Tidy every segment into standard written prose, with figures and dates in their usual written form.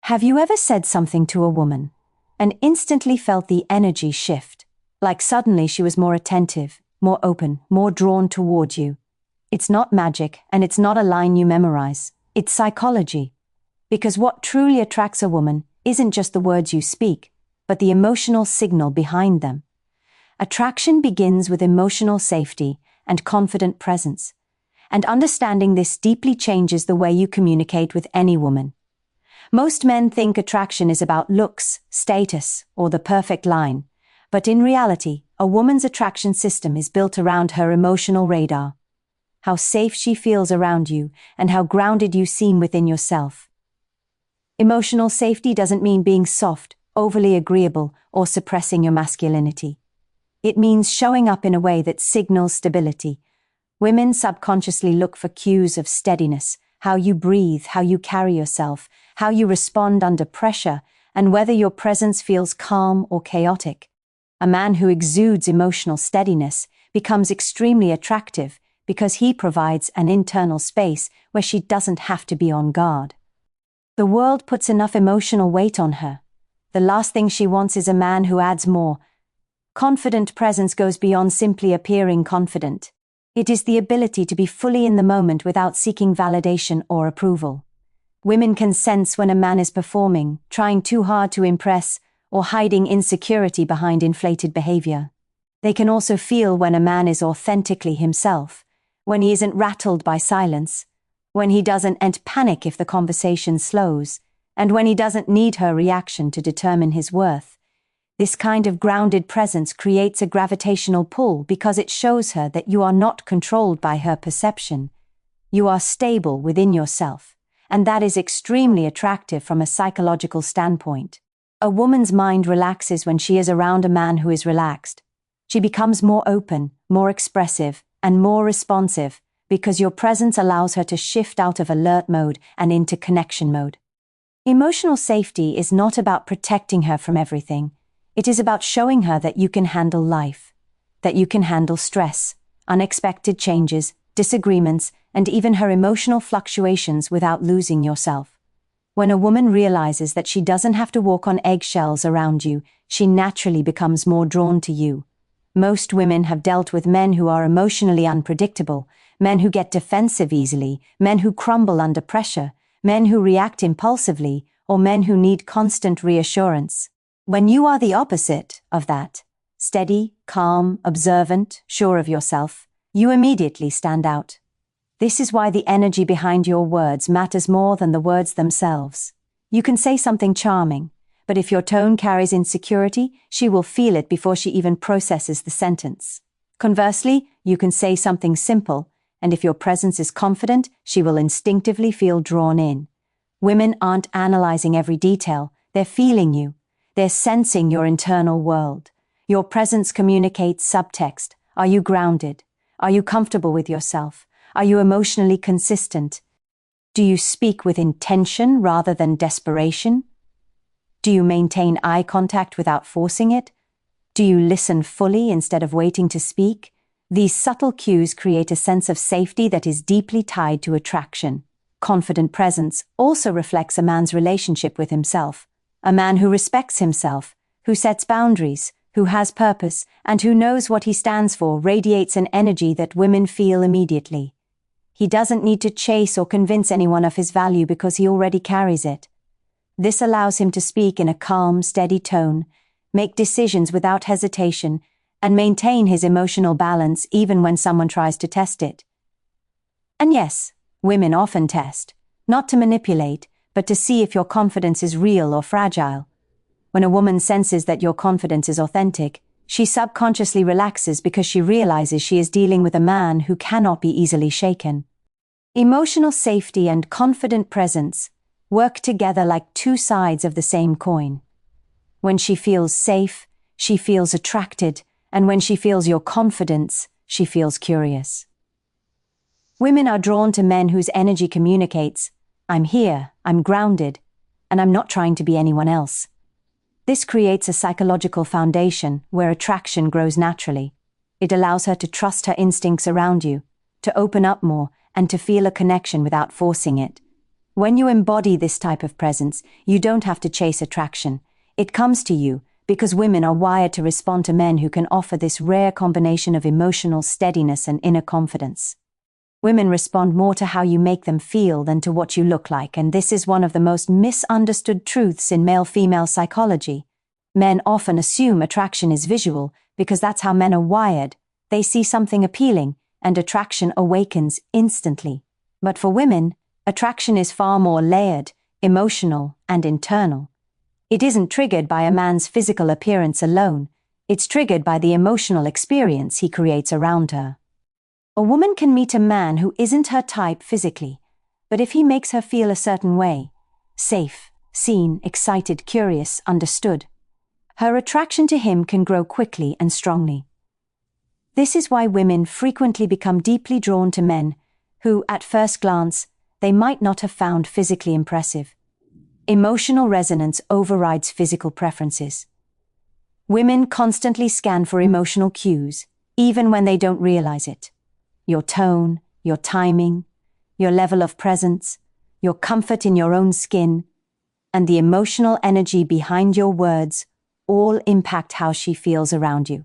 Have you ever said something to a woman and instantly felt the energy shift, like suddenly she was more attentive, more open, more drawn toward you? It's not magic, and it's not a line you memorize. It's psychology. Because what truly attracts a woman isn't just the words you speak, but the emotional signal behind them. Attraction begins with emotional safety and confident presence, and understanding this deeply changes the way you communicate with any woman. Most men think attraction is about looks, status, or the perfect line, but in reality, a woman's attraction system is built around her emotional radar. How safe she feels around you and how grounded you seem within yourself. Emotional safety doesn't mean being soft, overly agreeable, or suppressing your masculinity. It means showing up in a way that signals stability. Women subconsciously look for cues of steadiness, how you breathe, how you carry yourself, how you respond under pressure, and whether your presence feels calm or chaotic. A man who exudes emotional steadiness becomes extremely attractive because he provides an internal space where she doesn't have to be on guard. The world puts enough emotional weight on her. The last thing she wants is a man who adds more. Confident presence goes beyond simply appearing confident. It is the ability to be fully in the moment without seeking validation or approval. Women can sense when a man is performing, trying too hard to impress, or hiding insecurity behind inflated behavior. They can also feel when a man is authentically himself, when he isn't rattled by silence, when he doesn't panic if the conversation slows, and when he doesn't need her reaction to determine his worth. This kind of grounded presence creates a gravitational pull because it shows her that you are not controlled by her perception. You are stable within yourself, and that is extremely attractive from a psychological standpoint. A woman's mind relaxes when she is around a man who is relaxed. She becomes more open, more expressive, and more responsive because your presence allows her to shift out of alert mode and into connection mode. Emotional safety is not about protecting her from everything. It is about showing her that you can handle life, that you can handle stress, unexpected changes, disagreements, and even her emotional fluctuations without losing yourself. When a woman realizes that she doesn't have to walk on eggshells around you, she naturally becomes more drawn to you. Most women have dealt with men who are emotionally unpredictable, men who get defensive easily, men who crumble under pressure, men who react impulsively, or men who need constant reassurance. When you are the opposite of that, steady, calm, observant, sure of yourself, you immediately stand out. This is why the energy behind your words matters more than the words themselves. You can say something charming, but if your tone carries insecurity, she will feel it before she even processes the sentence. Conversely, you can say something simple, and if your presence is confident, she will instinctively feel drawn in. Women aren't analyzing every detail, they're feeling you. They're sensing your internal world. Your presence communicates subtext. Are you grounded? Are you comfortable with yourself? Are you emotionally consistent? Do you speak with intention rather than desperation? Do you maintain eye contact without forcing it? Do you listen fully instead of waiting to speak? These subtle cues create a sense of safety that is deeply tied to attraction. Confident presence also reflects a man's relationship with himself. A man who respects himself, who sets boundaries, who has purpose, and who knows what he stands for radiates an energy that women feel immediately. He doesn't need to chase or convince anyone of his value because he already carries it. This allows him to speak in a calm, steady tone, make decisions without hesitation, and maintain his emotional balance even when someone tries to test it. And yes, women often test, not to manipulate, but to see if your confidence is real or fragile. When a woman senses that your confidence is authentic, she subconsciously relaxes because she realizes she is dealing with a man who cannot be easily shaken. Emotional safety and confident presence work together like two sides of the same coin. When she feels safe, she feels attracted, and when she feels your confidence, she feels curious. Women are drawn to men whose energy communicates, I'm here, I'm grounded, and I'm not trying to be anyone else. This creates a psychological foundation where attraction grows naturally. It allows her to trust her instincts around you, to open up more, and to feel a connection without forcing it. When you embody this type of presence, you don't have to chase attraction. It comes to you because women are wired to respond to men who can offer this rare combination of emotional steadiness and inner confidence. Women respond more to how you make them feel than to what you look like, and this is one of the most misunderstood truths in male-female psychology. Men often assume attraction is visual because that's how men are wired. They see something appealing, and attraction awakens instantly. But for women, attraction is far more layered, emotional, and internal. It isn't triggered by a man's physical appearance alone. It's triggered by the emotional experience he creates around her. A woman can meet a man who isn't her type physically, but if he makes her feel a certain way, safe, seen, excited, curious, understood, her attraction to him can grow quickly and strongly. This is why women frequently become deeply drawn to men who, at first glance, they might not have found physically impressive. Emotional resonance overrides physical preferences. Women constantly scan for emotional cues, even when they don't realize it. Your tone, your timing, your level of presence, your comfort in your own skin, and the emotional energy behind your words all impact how she feels around you.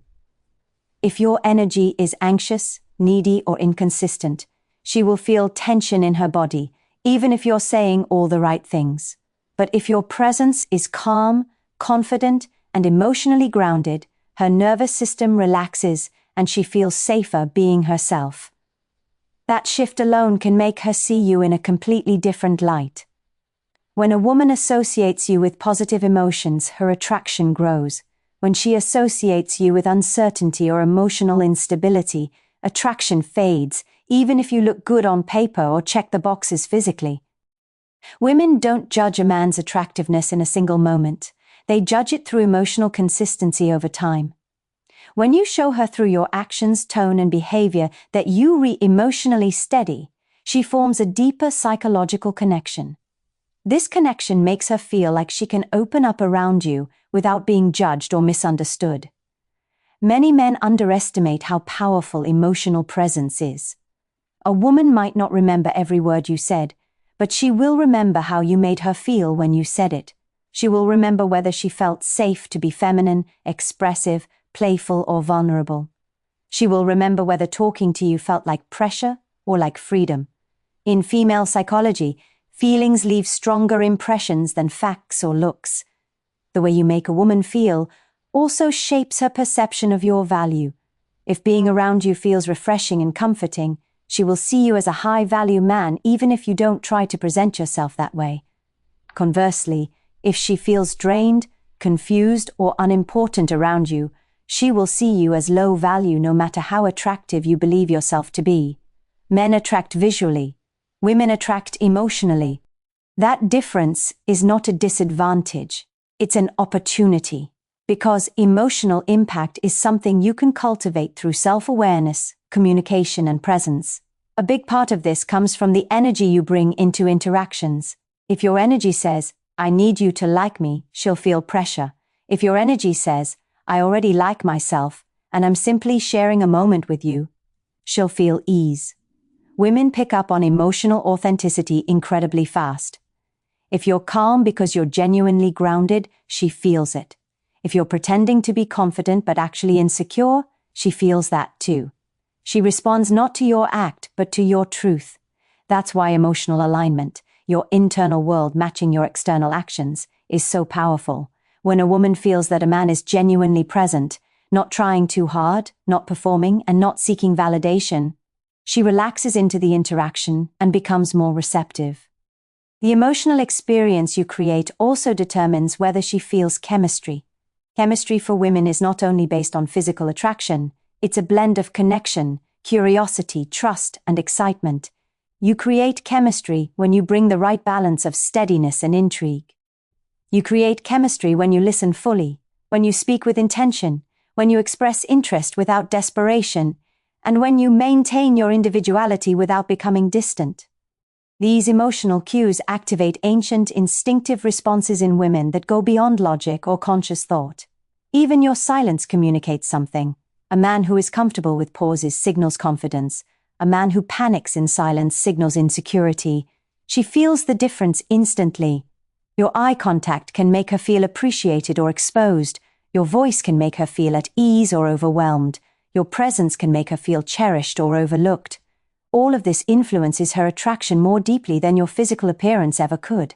If your energy is anxious, needy, or inconsistent, she will feel tension in her body, even if you're saying all the right things. But if your presence is calm, confident, and emotionally grounded, her nervous system relaxes and she feels safer being herself. That shift alone can make her see you in a completely different light. When a woman associates you with positive emotions, her attraction grows. When she associates you with uncertainty or emotional instability, attraction fades, even if you look good on paper or check the boxes physically. Women don't judge a man's attractiveness in a single moment. They judge it through emotional consistency over time. When you show her through your actions, tone, and behavior that you are emotionally steady, she forms a deeper psychological connection. This connection makes her feel like she can open up around you without being judged or misunderstood. Many men underestimate how powerful emotional presence is. A woman might not remember every word you said, but she will remember how you made her feel when you said it. She will remember whether she felt safe to be feminine, expressive, playful, or vulnerable. She will remember whether talking to you felt like pressure or like freedom. In female psychology, feelings leave stronger impressions than facts or looks. The way you make a woman feel also shapes her perception of your value. If being around you feels refreshing and comforting, she will see you as a high-value man even if you don't try to present yourself that way. Conversely, if she feels drained, confused, or unimportant around you, she will see you as low value no matter how attractive you believe yourself to be. Men attract visually. Women attract emotionally. That difference is not a disadvantage. It's an opportunity. Because emotional impact is something you can cultivate through self-awareness, communication, and presence. A big part of this comes from the energy you bring into interactions. If your energy says, "I need you to like me," she'll feel pressure. If your energy says, "I already like myself, and I'm simply sharing a moment with you," she'll feel ease. Women pick up on emotional authenticity incredibly fast. If you're calm because you're genuinely grounded, she feels it. If you're pretending to be confident but actually insecure, she feels that too. She responds not to your act, but to your truth. That's why emotional alignment, your internal world matching your external actions, is so powerful. When a woman feels that a man is genuinely present, not trying too hard, not performing, and not seeking validation, she relaxes into the interaction and becomes more receptive. The emotional experience you create also determines whether she feels chemistry. Chemistry for women is not only based on physical attraction, it's a blend of connection, curiosity, trust, and excitement. You create chemistry when you bring the right balance of steadiness and intrigue. You create chemistry when you listen fully, when you speak with intention, when you express interest without desperation, and when you maintain your individuality without becoming distant. These emotional cues activate ancient instinctive responses in women that go beyond logic or conscious thought. Even your silence communicates something. A man who is comfortable with pauses signals confidence. A man who panics in silence signals insecurity. She feels the difference instantly. Your eye contact can make her feel appreciated or exposed. Your voice can make her feel at ease or overwhelmed. Your presence can make her feel cherished or overlooked. All of this influences her attraction more deeply than your physical appearance ever could.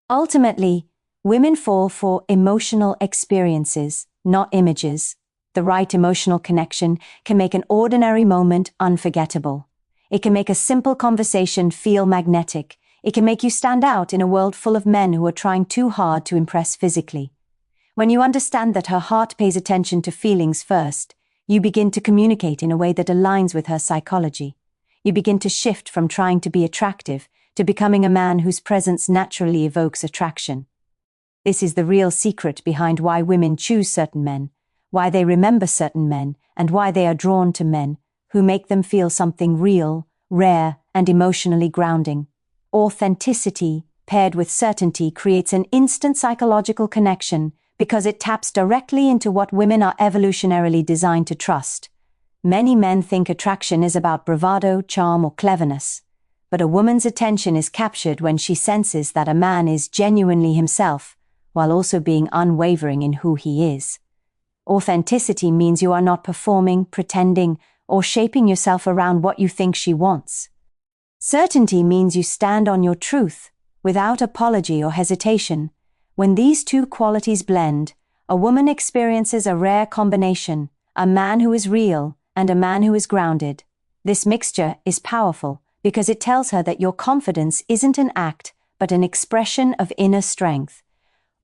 Ultimately, women fall for emotional experiences, not images. The right emotional connection can make an ordinary moment unforgettable. It can make a simple conversation feel magnetic. It can make you stand out in a world full of men who are trying too hard to impress physically. When you understand that her heart pays attention to feelings first, you begin to communicate in a way that aligns with her psychology. You begin to shift from trying to be attractive to becoming a man whose presence naturally evokes attraction. This is the real secret behind why women choose certain men, why they remember certain men, and why they are drawn to men who make them feel something real, rare, and emotionally grounding. Authenticity, paired with certainty, creates an instant psychological connection because it taps directly into what women are evolutionarily designed to trust. Many men think attraction is about bravado, charm, or cleverness, but a woman's attention is captured when she senses that a man is genuinely himself, while also being unwavering in who he is. Authenticity means you are not performing, pretending, or shaping yourself around what you think she wants. Certainty means you stand on your truth, without apology or hesitation. When these two qualities blend, a woman experiences a rare combination, a man who is real and a man who is grounded. This mixture is powerful because it tells her that your confidence isn't an act, but an expression of inner strength.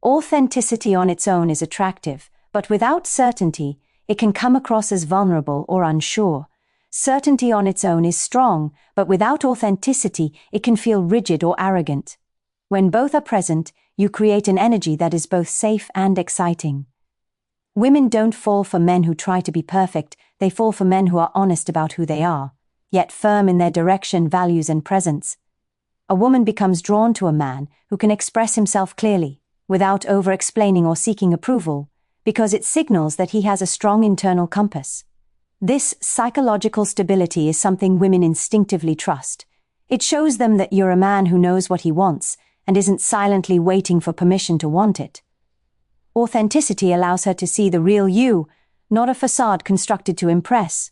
Authenticity on its own is attractive, but without certainty, it can come across as vulnerable or unsure. Certainty on its own is strong, but without authenticity, it can feel rigid or arrogant. When both are present, you create an energy that is both safe and exciting. Women don't fall for men who try to be perfect, they fall for men who are honest about who they are, yet firm in their direction, values, and presence. A woman becomes drawn to a man who can express himself clearly, without over-explaining or seeking approval, because it signals that he has a strong internal compass. This psychological stability is something women instinctively trust. It shows them that you're a man who knows what he wants and isn't silently waiting for permission to want it. Authenticity allows her to see the real you, not a facade constructed to impress.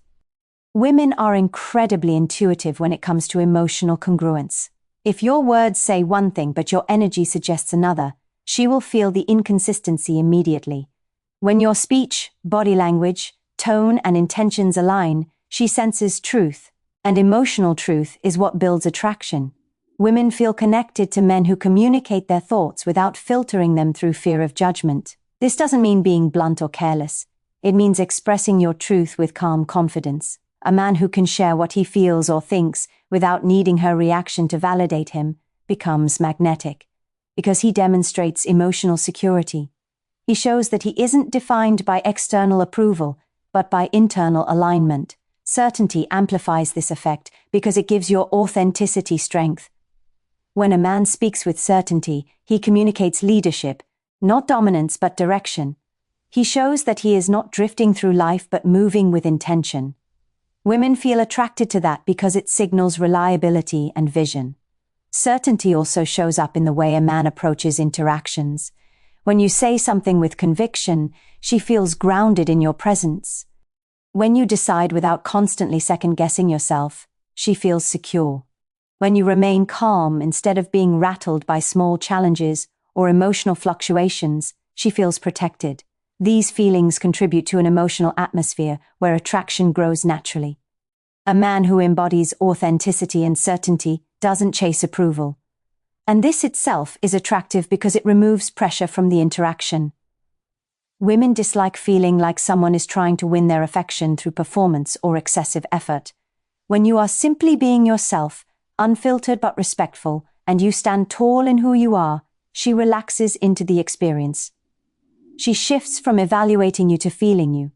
Women are incredibly intuitive when it comes to emotional congruence. If your words say one thing but your energy suggests another, she will feel the inconsistency immediately. When your speech, body language, tone, and intentions align, she senses truth, and emotional truth is what builds attraction. Women feel connected to men who communicate their thoughts without filtering them through fear of judgment. This doesn't mean being blunt or careless. It means expressing your truth with calm confidence. A man who can share what he feels or thinks without needing her reaction to validate him becomes magnetic, because he demonstrates emotional security. He shows that he isn't defined by external approval, but by internal alignment. Certainty amplifies this effect because it gives your authenticity strength. When a man speaks with certainty, he communicates leadership, not dominance but direction. He shows that he is not drifting through life but moving with intention. Women feel attracted to that because it signals reliability and vision. Certainty also shows up in the way a man approaches interactions. When you say something with conviction, she feels grounded in your presence. When you decide without constantly second-guessing yourself, she feels secure. When you remain calm instead of being rattled by small challenges or emotional fluctuations, she feels protected. These feelings contribute to an emotional atmosphere where attraction grows naturally. A man who embodies authenticity and certainty doesn't chase approval. And this itself is attractive because it removes pressure from the interaction. Women dislike feeling like someone is trying to win their affection through performance or excessive effort. When you are simply being yourself, unfiltered but respectful, and you stand tall in who you are, she relaxes into the experience. She shifts from evaluating you to feeling you.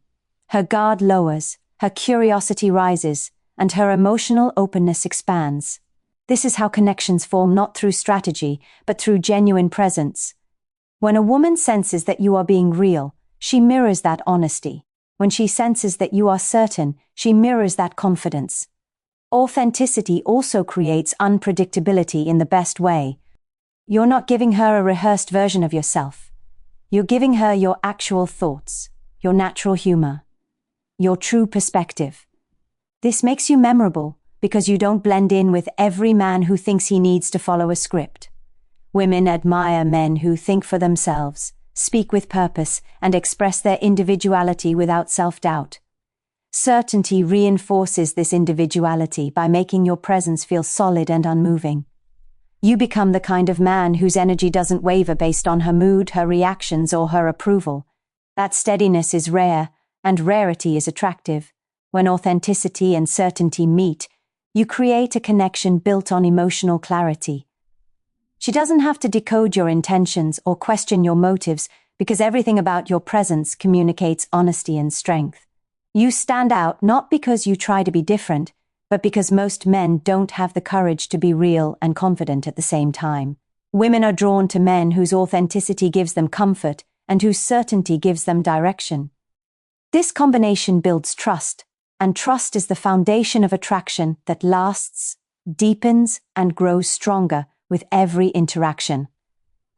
Her guard lowers, her curiosity rises, and her emotional openness expands. This is how connections form, not through strategy, but through genuine presence. When a woman senses that you are being real, she mirrors that honesty. When she senses that you are certain, she mirrors that confidence. Authenticity also creates unpredictability in the best way. You're not giving her a rehearsed version of yourself. You're giving her your actual thoughts, your natural humor, your true perspective. This makes you memorable because you don't blend in with every man who thinks he needs to follow a script. Women admire men who think for themselves, speak with purpose, and express their individuality without self-doubt. Certainty reinforces this individuality by making your presence feel solid and unmoving. You become the kind of man whose energy doesn't waver based on her mood, her reactions, or her approval. That steadiness is rare, and rarity is attractive. When authenticity and certainty meet, you create a connection built on emotional clarity. She doesn't have to decode your intentions or question your motives because everything about your presence communicates honesty and strength. You stand out not because you try to be different, but because most men don't have the courage to be real and confident at the same time. Women are drawn to men whose authenticity gives them comfort and whose certainty gives them direction. This combination builds trust, and trust is the foundation of attraction that lasts, deepens, and grows stronger with every interaction.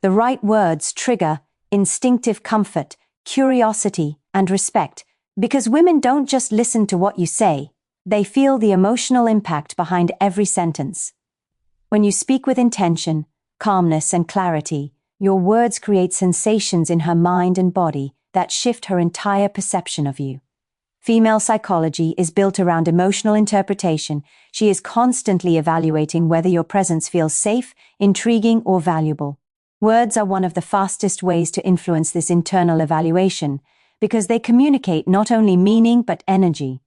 The right words trigger instinctive comfort, curiosity, and respect, because women don't just listen to what you say, they feel the emotional impact behind every sentence. When you speak with intention, calmness, and clarity, your words create sensations in her mind and body that shift her entire perception of you. Female psychology is built around emotional interpretation. She is constantly evaluating whether your presence feels safe, intriguing, or valuable. Words are one of the fastest ways to influence this internal evaluation because they communicate not only meaning but energy.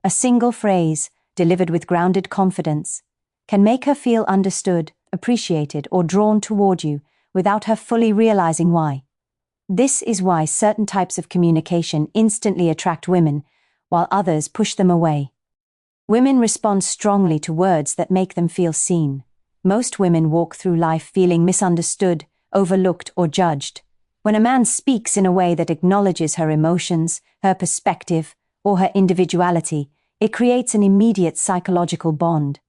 A single phrase, delivered with grounded confidence, can make her feel understood, appreciated, or drawn toward you without her fully realizing why. This is why certain types of communication instantly attract women, while others push them away. Women respond strongly to words that make them feel seen. Most women walk through life feeling misunderstood, overlooked, or judged. When a man speaks in a way that acknowledges her emotions, her perspective, or her individuality, it creates an immediate psychological bond.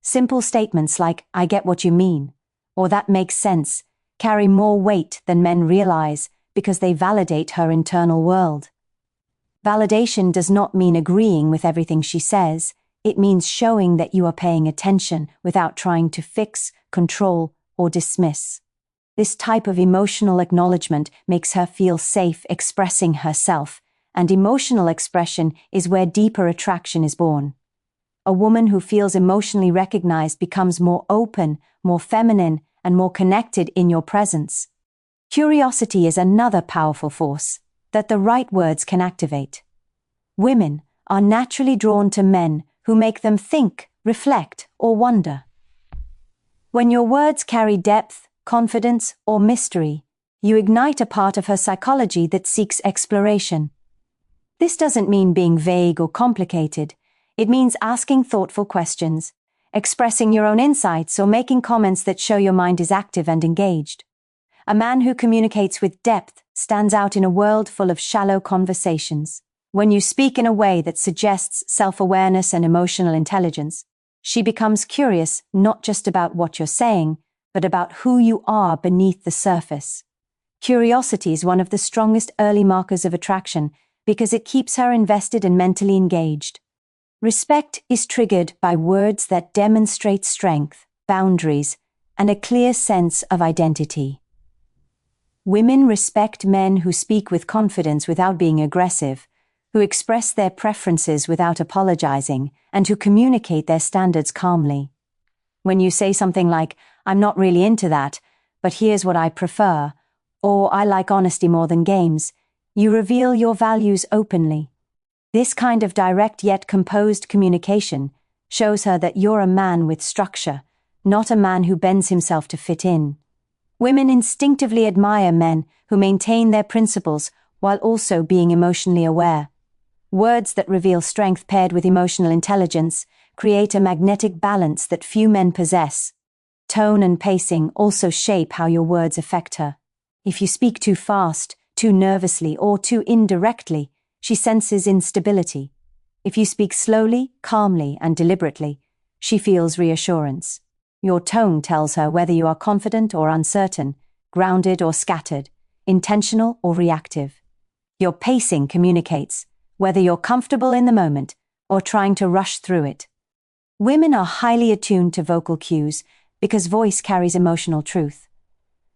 Simple statements like, "I get what you mean," or "that makes sense," carry more weight than men realize because they validate her internal world. Validation does not mean agreeing with everything she says. It means showing that you are paying attention without trying to fix, control, or dismiss. This type of emotional acknowledgement makes her feel safe expressing herself, and emotional expression is where deeper attraction is born. A woman who feels emotionally recognized becomes more open, more feminine, and more connected in your presence. Curiosity is another powerful force that the right words can activate. Women are naturally drawn to men who make them think, reflect, or wonder. When your words carry depth, confidence, or mystery, you ignite a part of her psychology that seeks exploration. This doesn't mean being vague or complicated. It means asking thoughtful questions, expressing your own insights, or making comments that show your mind is active and engaged. A man who communicates with depth stands out in a world full of shallow conversations. When you speak in a way that suggests self-awareness and emotional intelligence, she becomes curious not just about what you're saying, but about who you are beneath the surface. Curiosity is one of the strongest early markers of attraction because it keeps her invested and mentally engaged. Respect is triggered by words that demonstrate strength, boundaries, and a clear sense of identity. Women respect men who speak with confidence without being aggressive, who express their preferences without apologizing, and who communicate their standards calmly. When you say something like, "I'm not really into that, but here's what I prefer," or "I like honesty more than games," you reveal your values openly. This kind of direct yet composed communication shows her that you're a man with structure, not a man who bends himself to fit in. Women instinctively admire men who maintain their principles while also being emotionally aware. Words that reveal strength paired with emotional intelligence create a magnetic balance that few men possess. Tone and pacing also shape how your words affect her. If you speak too fast, too nervously, or too indirectly, she senses instability. If you speak slowly, calmly, and deliberately, she feels reassurance. Your tone tells her whether you are confident or uncertain, grounded or scattered, intentional or reactive. Your pacing communicates whether you're comfortable in the moment or trying to rush through it. Women are highly attuned to vocal cues because voice carries emotional truth.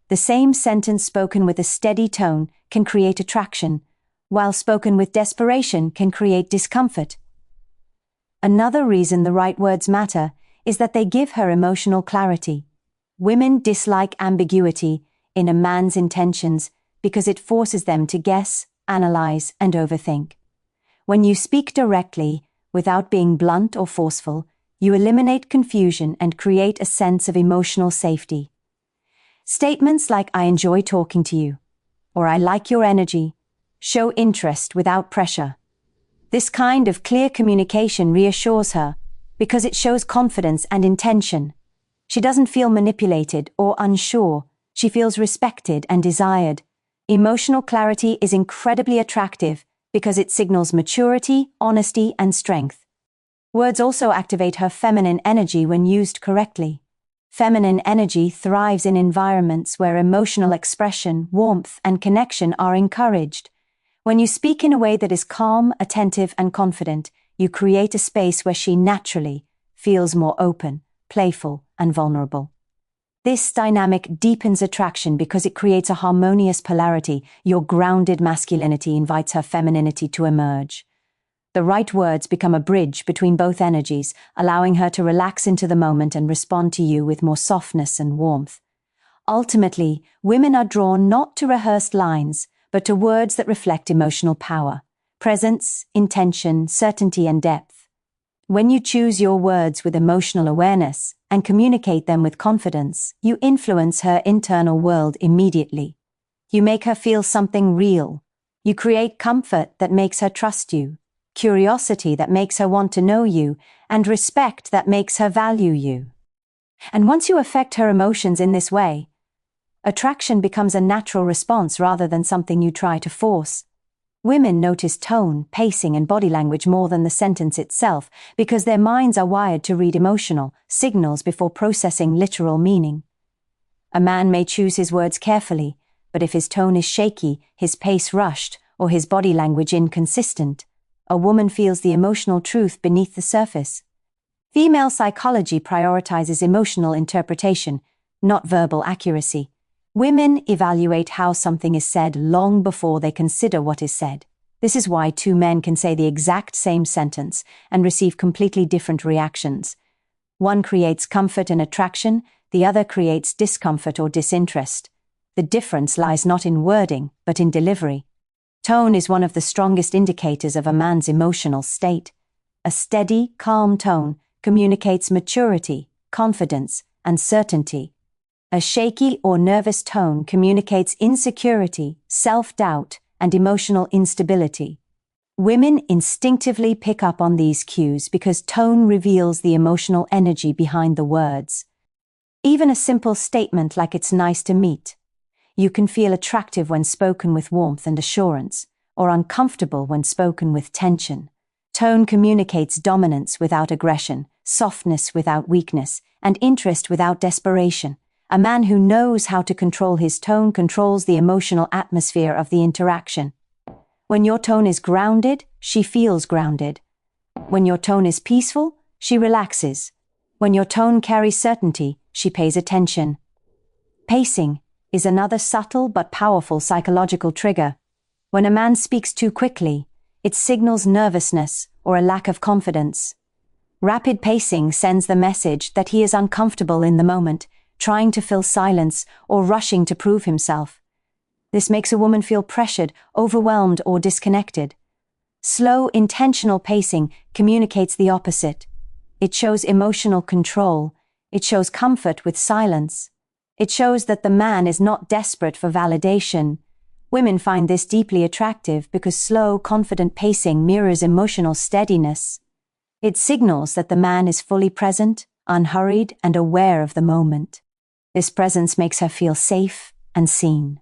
The same sentence spoken with a steady tone can create attraction, while spoken with desperation can create discomfort. Another reason the right words matter is that they give her emotional clarity. Women dislike ambiguity in a man's intentions because it forces them to guess, analyze, and overthink. When you speak directly, without being blunt or forceful, you eliminate confusion and create a sense of emotional safety. Statements like "I enjoy talking to you" or "I like your energy" show interest without pressure. This kind of clear communication reassures her because it shows confidence and intention. She doesn't feel manipulated or unsure. She feels respected and desired. Emotional clarity is incredibly attractive because it signals maturity, honesty, and strength. Words also activate her feminine energy when used correctly. Feminine energy thrives in environments where emotional expression, warmth, and connection are encouraged. When you speak in a way that is calm, attentive, and confident, you create a space where she naturally feels more open, playful, and vulnerable. This dynamic deepens attraction because it creates a harmonious polarity. Your grounded masculinity invites her femininity to emerge. The right words become a bridge between both energies, allowing her to relax into the moment and respond to you with more softness and warmth. Ultimately, women are drawn not to rehearsed lines, but to words that reflect emotional power, presence, intention, certainty, and depth. When you choose your words with emotional awareness and communicate them with confidence, you influence her internal world immediately. You make her feel something real. You create comfort that makes her trust you, curiosity that makes her want to know you, and respect that makes her value you. And once you affect her emotions in this way, attraction becomes a natural response rather than something you try to force. Women notice tone, pacing, and body language more than the sentence itself because their minds are wired to read emotional signals before processing literal meaning. A man may choose his words carefully, but if his tone is shaky, his pace rushed, or his body language inconsistent, a woman feels the emotional truth beneath the surface. Female psychology prioritizes emotional interpretation, not verbal accuracy. Women evaluate how something is said long before they consider what is said. This is why two men can say the exact same sentence and receive completely different reactions. One creates comfort and attraction, the other creates discomfort or disinterest. The difference lies not in wording, but in delivery. Tone is one of the strongest indicators of a man's emotional state. A steady, calm tone communicates maturity, confidence, and certainty. A shaky or nervous tone communicates insecurity, self-doubt, and emotional instability. Women instinctively pick up on these cues because tone reveals the emotional energy behind the words. Even a simple statement like "it's nice to meet." You can feel attractive when spoken with warmth and assurance, or uncomfortable when spoken with tension. Tone communicates dominance without aggression, softness without weakness, and interest without desperation. A man who knows how to control his tone controls the emotional atmosphere of the interaction. When your tone is grounded, she feels grounded. When your tone is peaceful, she relaxes. When your tone carries certainty, she pays attention. Pacing is another subtle but powerful psychological trigger. When a man speaks too quickly, it signals nervousness or a lack of confidence. Rapid pacing sends the message that he is uncomfortable in the moment, trying to fill silence, or rushing to prove himself. This makes a woman feel pressured, overwhelmed, or disconnected. Slow, intentional pacing communicates the opposite. It shows emotional control. It shows comfort with silence. It shows that the man is not desperate for validation. Women find this deeply attractive because slow, confident pacing mirrors emotional steadiness. It signals that the man is fully present, unhurried, and aware of the moment. This presence makes her feel safe and seen.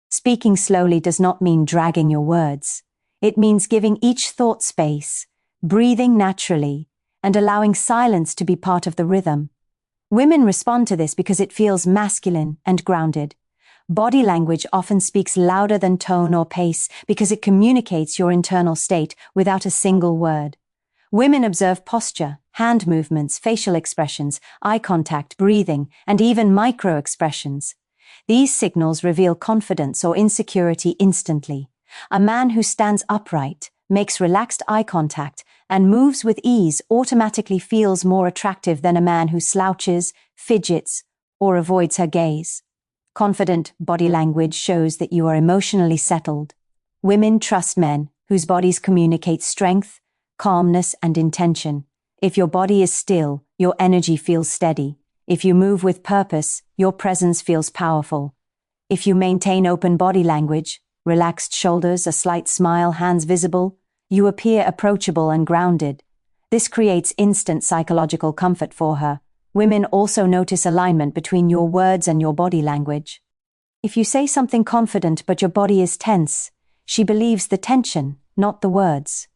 Speaking slowly does not mean dragging your words. It means giving each thought space, breathing naturally, and allowing silence to be part of the rhythm. Women respond to this because it feels masculine and grounded. Body language often speaks louder than tone or pace because it communicates your internal state without a single word. Women observe posture, hand movements, facial expressions, eye contact, breathing, and even micro-expressions. These signals reveal confidence or insecurity instantly. A man who stands upright, makes relaxed eye contact, and moves with ease automatically feels more attractive than a man who slouches, fidgets, or avoids her gaze. Confident body language shows that you are emotionally settled. Women trust men whose bodies communicate strength, calmness, and intention. If your body is still, your energy feels steady. If you move with purpose, your presence feels powerful. If you maintain open body language, relaxed shoulders, a slight smile, hands visible, you appear approachable and grounded. This creates instant psychological comfort for her. Women also notice alignment between your words and your body language. If you say something confident but your body is tense, she believes the tension, not the words.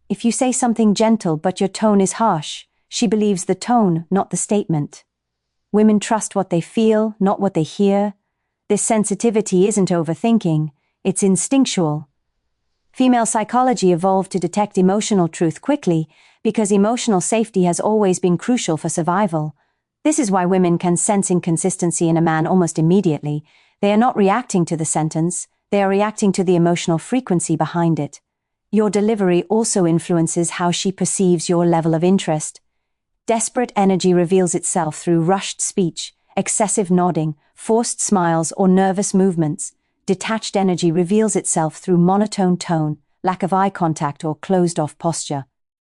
If you say something gentle but your tone is harsh, she believes the tone, not the statement. Women trust what they feel, not what they hear. This sensitivity isn't overthinking, it's instinctual. Female psychology evolved to detect emotional truth quickly because emotional safety has always been crucial for survival. This is why women can sense inconsistency in a man almost immediately. They are not reacting to the sentence, they are reacting to the emotional frequency behind it. Your delivery also influences how she perceives your level of interest. Desperate energy reveals itself through rushed speech, excessive nodding, forced smiles, or nervous movements. Detached energy reveals itself through monotone tone, lack of eye contact, or closed-off posture.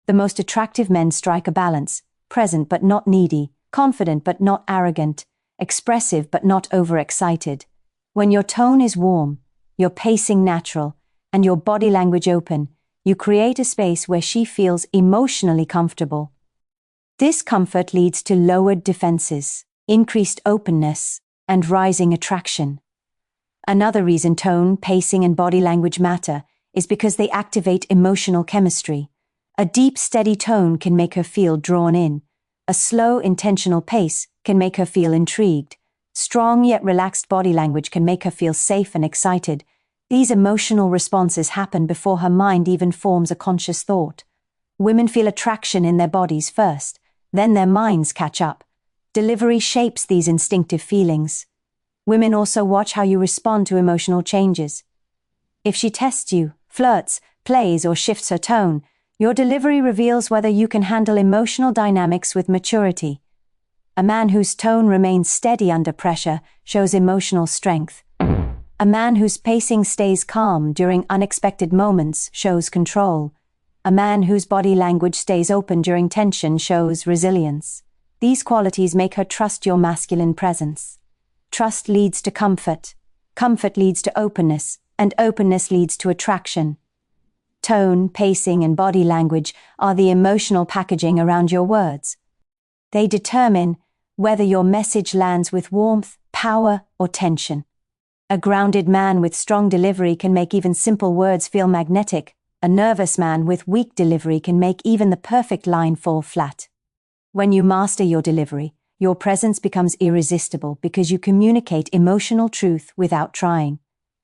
The most attractive men strike a balance, present but not needy, confident but not arrogant, expressive but not overexcited. When your tone is warm, your pacing natural, and your body language open, you create a space where she feels emotionally comfortable. This comfort leads to lowered defenses, increased openness, and rising attraction. Another reason tone, pacing, and body language matter is because they activate emotional chemistry. A deep, steady tone can make her feel drawn in. A slow, intentional pace can make her feel intrigued. Strong yet relaxed body language can make her feel safe and excited. These emotional responses happen before her mind even forms a conscious thought. Women feel attraction in their bodies first, then their minds catch up. Delivery shapes these instinctive feelings. Women also watch how you respond to emotional changes. If she tests you, flirts, plays, or shifts her tone, your delivery reveals whether you can handle emotional dynamics with maturity. A man whose tone remains steady under pressure shows emotional strength. A man whose pacing stays calm during unexpected moments shows control. A man whose body language stays open during tension shows resilience. These qualities make her trust your masculine presence. Trust leads to comfort. Comfort leads to openness, and openness leads to attraction. Tone, pacing, and body language are the emotional packaging around your words. They determine whether your message lands with warmth, power, or tension. A grounded man with strong delivery can make even simple words feel magnetic. A nervous man with weak delivery can make even the perfect line fall flat. When you master your delivery, your presence becomes irresistible because you communicate emotional truth without trying.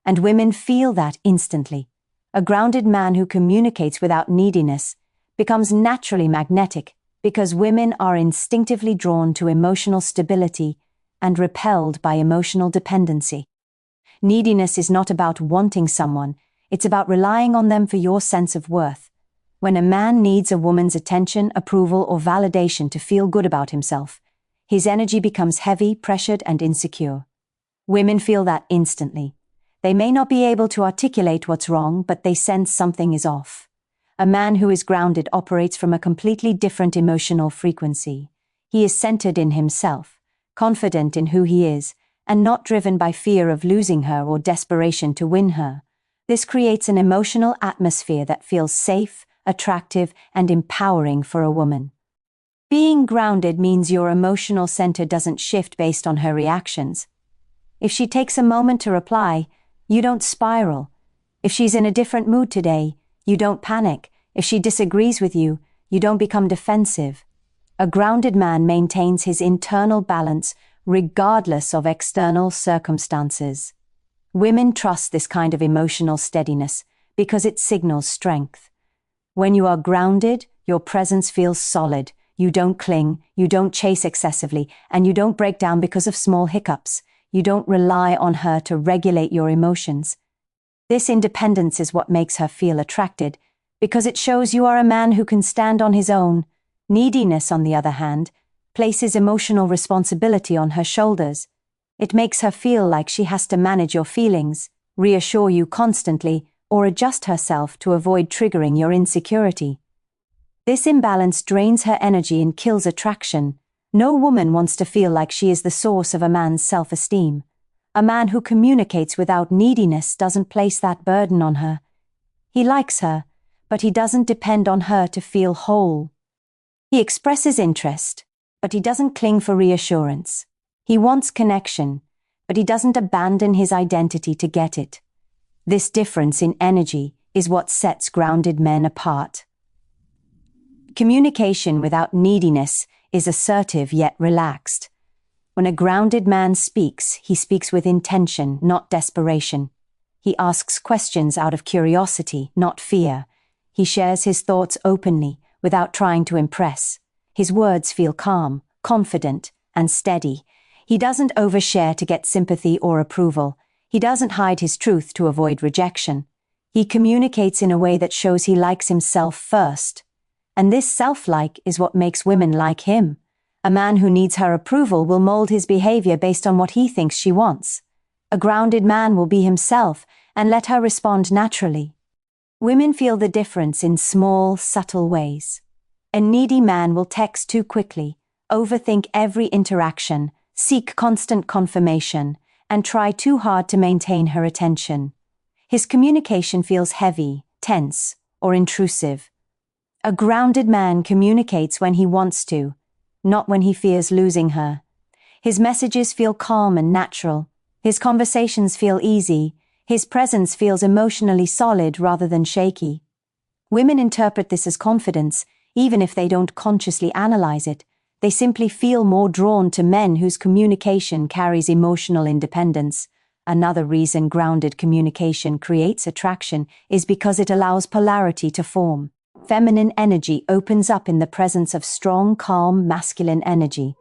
And women feel that instantly. A grounded man who communicates without neediness becomes naturally magnetic because women are instinctively drawn to emotional stability and repelled by emotional dependency. Neediness is not about wanting someone, it's about relying on them for your sense of worth. When a man needs a woman's attention, approval, or validation to feel good about himself, his energy becomes heavy, pressured, and insecure. Women feel that instantly. They may not be able to articulate what's wrong, but they sense something is off. A man who is grounded operates from a completely different emotional frequency. He is centered in himself, confident in who he is, and not driven by fear of losing her or desperation to win her. This creates an emotional atmosphere that feels safe, attractive, and empowering for a woman. Being grounded means your emotional center doesn't shift based on her reactions. If she takes a moment to reply, you don't spiral. If she's in a different mood today, you don't panic. If she disagrees with you, You don't become defensive. A grounded man maintains his internal balance regardless of external circumstances. Women trust this kind of emotional steadiness because it signals strength. When you are grounded, your presence feels solid. You don't cling, you don't chase excessively, and you don't break down because of small hiccups. You don't rely on her to regulate your emotions. This independence is what makes her feel attracted, because it shows you are a man who can stand on his own. Neediness, on the other hand, places emotional responsibility on her shoulders. It makes her feel like she has to manage your feelings, reassure you constantly, or adjust herself to avoid triggering your insecurity. This imbalance drains her energy and kills attraction. No woman wants to feel like she is the source of a man's self-esteem. A man who communicates without neediness doesn't place that burden on her. He likes her, but he doesn't depend on her to feel whole. He expresses interest, but he doesn't cling for reassurance. He wants connection, but he doesn't abandon his identity to get it. This difference in energy is what sets grounded men apart. Communication without neediness is assertive yet relaxed. When a grounded man speaks, he speaks with intention, not desperation. He asks questions out of curiosity, not fear. He shares his thoughts openly, without trying to impress. His words feel calm, confident, and steady. He doesn't overshare to get sympathy or approval. He doesn't hide his truth to avoid rejection. He communicates in a way that shows he likes himself first. And this self-like is what makes women like him. A man who needs her approval will mold his behavior based on what he thinks she wants. A grounded man will be himself and let her respond naturally. Women feel the difference in small, subtle ways. A needy man will text too quickly, overthink every interaction, seek constant confirmation, and try too hard to maintain her attention. His communication feels heavy, tense, or intrusive. A grounded man communicates when he wants to, not when he fears losing her. His messages feel calm and natural. His conversations feel easy. His presence feels emotionally solid rather than shaky. Women interpret this as confidence, even if they don't consciously analyze it. They simply feel more drawn to men whose communication carries emotional independence. Another reason grounded communication creates attraction is because it allows polarity to form. Feminine energy opens up in the presence of strong, calm, masculine energy.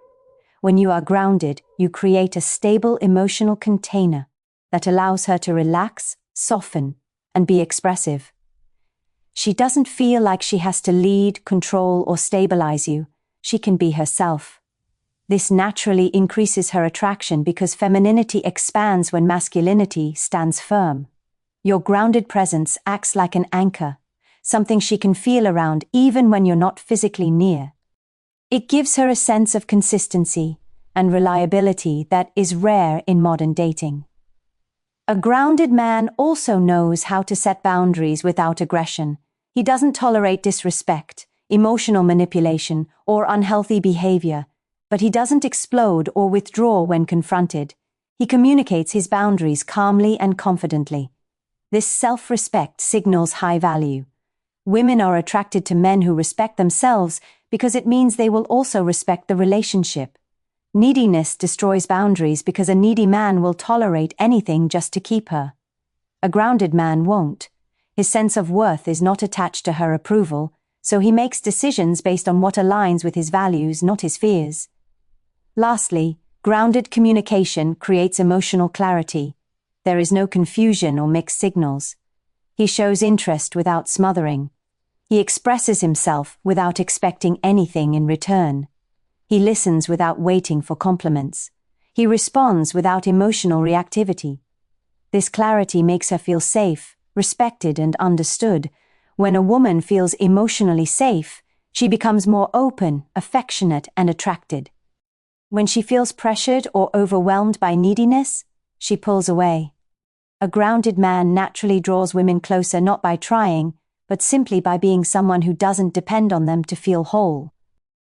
When you are grounded, you create a stable emotional container that allows her to relax, soften, and be expressive. She doesn't feel like she has to lead, control, or stabilize you. She can be herself. This naturally increases her attraction because femininity expands when masculinity stands firm. Your grounded presence acts like an anchor, something she can feel around even when you're not physically near. It gives her a sense of consistency and reliability that is rare in modern dating. A grounded man also knows how to set boundaries without aggression. He doesn't tolerate disrespect, emotional manipulation, or unhealthy behavior, but he doesn't explode or withdraw when confronted. He communicates his boundaries calmly and confidently. This self-respect signals high value. Women are attracted to men who respect themselves because it means they will also respect the relationship. Neediness destroys boundaries because a needy man will tolerate anything just to keep her. A grounded man won't. His sense of worth is not attached to her approval, so he makes decisions based on what aligns with his values, not his fears. Lastly, grounded communication creates emotional clarity. There is no confusion or mixed signals. He shows interest without smothering. He expresses himself without expecting anything in return. He listens without waiting for compliments. He responds without emotional reactivity. This clarity makes her feel safe, respected, and understood. When a woman feels emotionally safe, she becomes more open, affectionate, and attracted. When she feels pressured or overwhelmed by neediness, she pulls away. A grounded man naturally draws women closer not by trying, but simply by being someone who doesn't depend on them to feel whole.